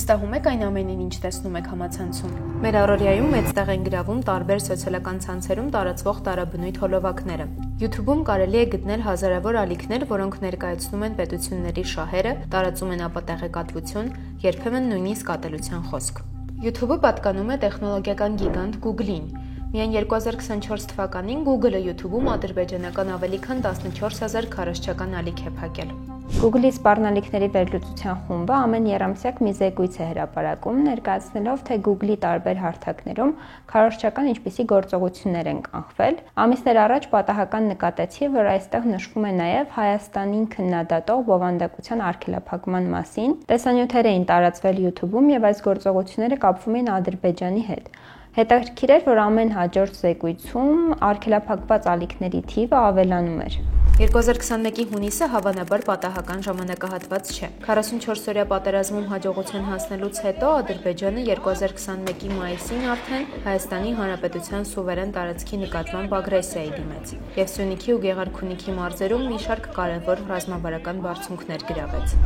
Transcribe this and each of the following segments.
վստահում եք այն ամենին, ինչ տեսնում եք համացանցում։ Մեր առօրյայում մեծ տեղ են գրավում տարբեր սոցիալական ցանցերում տարածվող տարաբնույթ հոլովակները։ YouTube-ում կարելի է գտնել հազարավոր ալիքներ, որոնք ներկայացնում են պետությունների շահերը, տարածում են ապատեղեկատվություն, երբեմն նույնիսկ ատելության խոսք։ YouTube-ը պատկանում է տեխնոլոգիական գիգանտ Google-ին։ Միայն 2024 թվականին Google-ը YouTube-ում ադրբեջանական ավելի քան 14,000 քառասչական ալիք է փակել։ Google-ի սպառնալիքների վերլուծության խումբը ամեն եռամսյակ մի զեկույց է հրապարակում, ներկայացնելով, թե Google-ի տարբեր հարթակներում քառասչական ինչպիսի գործողություններ են կանխվել։ Ամիսներ առաջ պատահական նկատեցի, որ այստեղ նշվում է նաև Հայաստանին քննադատող բովանդակության արգելափակման մասին։ Տեսանյութեր էին տարածվել YouTube-ում եւ այս գործողությունները կապվում են Ադրբեջանի հետ։ Հետաքրքիր էր, որ ամեն հաջորդ զեկույցում արգելափակված ալիքների թիվը ավելանում էր։ 2021-ի հունիսը հավանաբար պատահական ժամանակահատված չէ։ 44-օրյա պատերազմում հաջողության հասնելուց հետո Ադրբեջանը 2021-ի մայիսին արդեն Հայաստանի Հանրապետության սուվերեն տարածքի նկատմամբ ագրեսիայի դիմեց եւ Սյունիքի ու Գեղարքունիքի մարզերում մի շարք կարևոր ռազմավարական բարձունքներ գրավեց։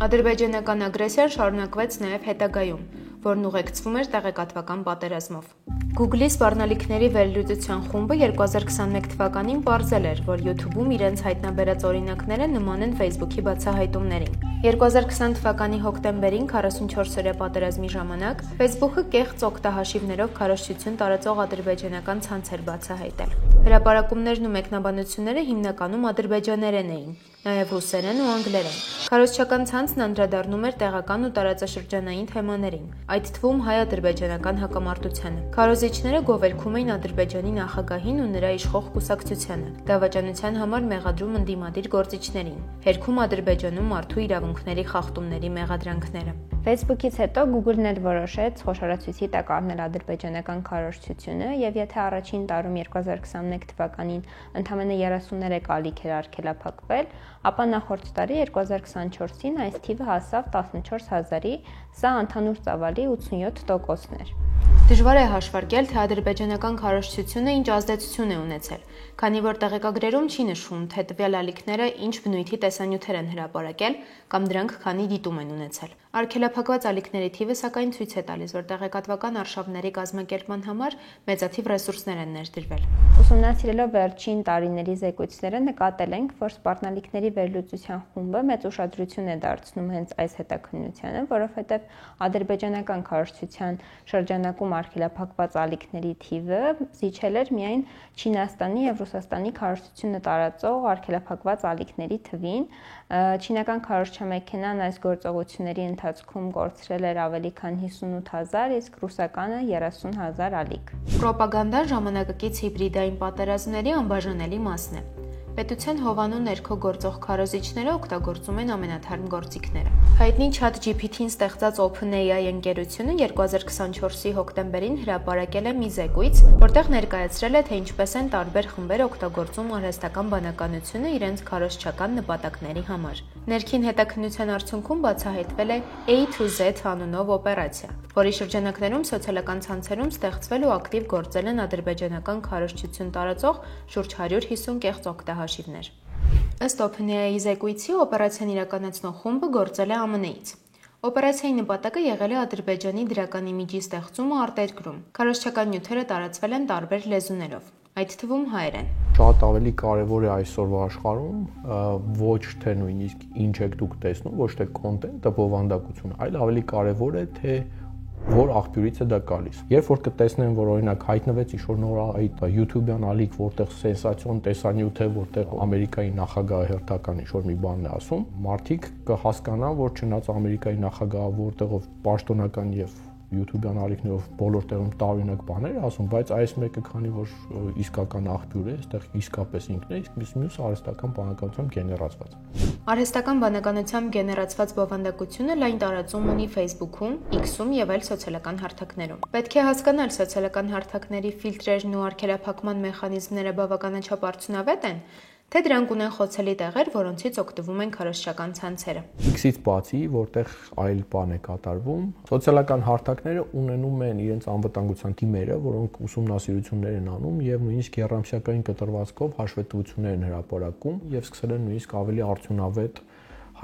Ադրբեջանական ագրեսիան շարունակվեց նաեւ հետագայում, որն ուղեկցվում էր տեղեկատվական պատերազմով։ Google-ի սպառնալիքների վերլուծության խումբը 2021 թվականին պարզել էր, որ YouTube-ում իրենց հայտնաբերած օրինակները նման են Facebook-ի բացահայտումներին։ 2020 թվականի հոկտեմբերին 44-օրյա պատերազմի ժամանակ Facebook-ը կեղծ օգտահաշիվներով քարոզչություն տարածող ադրբեջանական ցանց էր բացահայտել։ Հրապարակումներն ու մեկնաբանությունները հիմնականում ադրբեջաներեն էին, նաև ռուսերեն ու անգլերեն։ Քարոզչական ցանցն անդրադառնում էր տեղական ու տարածաշրջանային թեմաներին, այդ թվում հայ-ադրբեջանական հակամարտությանը։ Քարոզիչները գովերգում էին Ադրբեջանի նախագահին ու նրա իշխող կուսակցությանը, դավաճանության համար մեղադրում ընդդիմադիր գործիչներին, հերքում Ադրբեջանում մարդու իրավունքների խախտումների մեղադրանքները։ Facebook-ից հետո Google-ն էլ որոշեց խոշորացույցի տակ առնել ադրբեջանական քարոզչությունը եւ եթե առաջին տարում 2021 թվականին ընդամենը 33 ալիք էր արգելափակվել, ապա նախորդ տարի 2024-ին այս թիվը հասավ 14000-ի, սա ընդհանուր ծավալի 87%-ն էր։ Դժվար է հաշվարկել, թե ադրբեջանական քարոզչությունը ինչ ազդեցություն է ունեցել, քանի որ տեղեկագրերում չի նշվում, թե տվյալ ալիքները ինչ բնույթի տեսանյութեր են հրապարակել կամ դրանք քանի դիտում են ունեցել։ Արգելափակված ալիքների թիվը սակայն ցույց է տալիս, որ տեղեկատվական արշավների կազմակերպման համար մեծաթիվ ռեսուրսներ են ներդրվել։ Ուսումնասիրելով վերջին տարիների զեկույցները նկատել ենք, որ սպառնալիքների վերլուծության խումբը մեծ ուշադրություն է դարձնում հենց այս հետաքննությանը, որովհետև ադրբեջանական քարոզչության շրջանակում արգելափակված ալիքների թիվը զիջել էր միայն Չինաստանի եւ Ռուսաստանի քարոզչությունը տարածող արգելափակված ալիքների թվին։ Չինական քարոզչամեքենան այս գործողությունների ընթացքում կորցրել էր ավելի քան 58000, իսկ ռուսականը 30000 ալիք։ Պրոպագանդան ժամանակակից հիբրիդային պատերազմների անբաժանելի մասն է։ Պետության հովանու ներքո գործող քարոզիչները օգտագործում են ամենաթարմ գործիքները։ Հայտնի ChatGPT-ին ստեղծած OpenAI ընկերությունը 2024-ի հոկտեմբերին հրապարակել է մի զեկույց, որտեղ ներկայացրել է, թե ինչպես են տարբեր խմբեր օգտագործում արհեստական բանականությունը իրենց քարոզչական նպատակների համար։ Ներքին հետաքննության արդյունքում բացահայտվել է A to Z անունով օպերացիա, որի շրջանակներում սոցիալական ցանցերում ստեղծվել ու ակտիվ գործել են ադրբեջանական քարոզչություն տարածող շուրջ 150 կեղծ օգտահաշիվներ։ Ըստ OpenAI-ի զեկույցի, օպերացիան իրականացնող խումբը գործել է ԱՄՆ-ից։ Օպերացիայի նպատակը եղել է Ադրբեջանի դրական իմիջի ստեղծումը արտերկրում։ Քարոզչական նյութերը տարածվել են տարբեր լեզուներով, այդ թվում հայերեն։ Շատ ավելի կարևոր է այսօրվա աշխարհում ոչ թե նույնիսկ ինչ եք դուք տեսնում, ոչ թե կոնտենտը, բովանդակությունը, այլ ավելի կարևոր է թե որ աղբյուրից է դա գալիս։ Երբ որ կտեսնեն, որ օրինակ հայտնվեց ինչ-որ նոր այդ YouTube-յան ալիք, որտեղ սենսացիոն տեսանյութ է, որտեղ Ամերիկայի նախագահը հերթական ինչ-որ մի բան է ասում, մարդիկ կհասկանան, որ չնայած Ամերիկայի նախագահը որտեղով պաշտոնական եւ YouTube-յան ալիքներով բոլոր տեղում տարօրինակ բաներ ասում, բայց այս մեկը քանի որ իսկական աղբյուր է, այստեղ իսկապես ինքն է, իսկ մյուս արհեստական բանականությամբ գեներացված։ Արհեստական բանականությամբ գեներացված բովանդակությունը լայն տարածում ունի Facebook-ում, X-ում եւ այլ սոցիալական հարթակներում։ Պետք է հասկանալ սոցիալական հարթակների ֆիլտրերն ու արգելափակման մեխանիզմները բավականաչափ արդյունավետ են, թե դրանք ունեն խոցելի տեղեր, որոնցից օգտվում են քարոզչական ցանցերը։ X-ից բացի, որտեղ այլ բան է կատարվում, սոցիալական հարթակները ունենում են իրենց անվտանգության թիմերը, որոնք ուսումնասիրություններ են անում եւ նույնիսկ երամսյակային կտրվածքով հաշվետվություններ են հրապարակում եւ սկսել են նույնիսկ ավելի արդյունավետ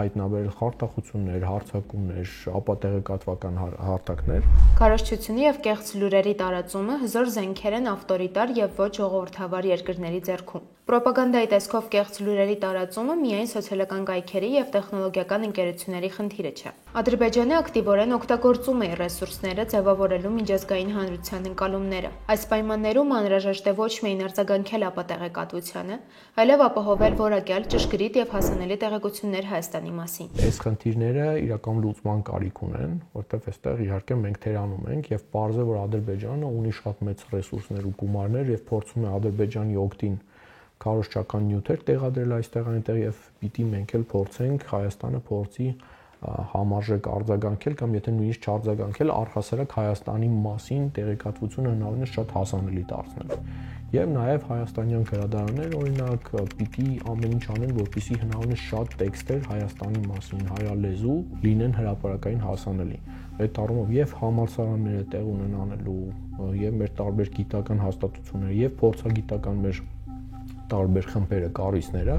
հայտնաբերել խարդախություններ, հարձակումներ, ապատեղեկատվական հարթակներ։ Քարոզչությունը եւ կեղծ լուրերի տարածումը հզոր զենքեր են ավտորիտար եւ ոչ ժողովրդավար երկրների ձեռքում։ Պրոպագանդայի տեսքով կեղծ լուրերի տարածումը միայն սոցիալական կայքերի եւ տեխնոլոգիական ընկերությունների խնդիրը չէ։ Ադրբեջանը ակտիվորեն օգտագործում է ռեսուրսները ձևավորելու միջազգային հանրության ընկալումները։ Այս պայմաններում անհրաժեշտ է ոչ միայն արձագանքել ապատեղեկատվությանը, այլև ապահովել որակյալ, ճշգրիտ եւ հասանելի տեղեկություններ Հայաստանի մասին։ Այս խնդիրները իրական լուծման կարիք ունեն, որտեղ այստեղ իհարկե մենք թերանում ենք եւ պարզ է, որ Ադրբեջանը ունի շատ մեծ ռեսուրսներ ու գումարներ եւ փորձում է Ադրբեջանի օգտին քարոզչական նյութեր տեղադրել այստեղ այնտեղ եւ պիտի մենք էլ փորձենք Հայաստանը փորձի համարժեք արձագանքել կամ եթե նույնիսկ չարձագանքել առհասարակ Հայաստանի մասին տեղեկատվությունը հնարավորինս շատ հասանելի դարձնել։ Եվ նաև հայաստանյան գրադարաններ օրինակ պիտի ամեն ինչ անեն, որպեսզի հնարավորինս շատ տեքստեր Հայաստանի մասին հայալեզու լինեն հրապարակային հասանելի։ Այդ առումով եւ համալսարանները տեղ ունեն անելու եւ մեր տարբեր գիտական հաստատությունները եւ փորձագիտական մեր տարբեր խմբերը, կառույցները։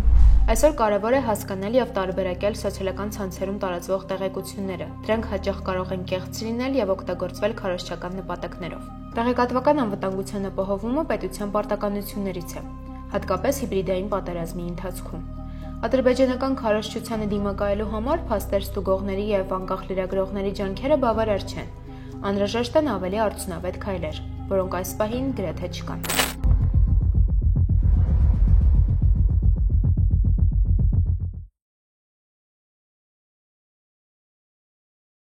Այսօր կարևոր է հասկանալ եւ տարբերակել սոցիալական ցանցերում տարածվող տեղեկությունները։ Դրանք հաճախ կարող են կեղծ լինել եւ օգտագործվել քարոզչական նպատակներով։ Տեղեկատվական անվտանգության ապահովումը պետության պարտականություններից է, հատկապես հիբրիդային պատերազմի ընթացքում։ Ադրբեջանական քարոզչությանը դիմակայելու համար փաստեր ստուգողների եւ անկախ լրագրողների ջանքերը բավարար չեն։ Անհրաժեշտ են ավելի արդյունավետ քայլեր, որոնք այս պահին գրեթե չկան։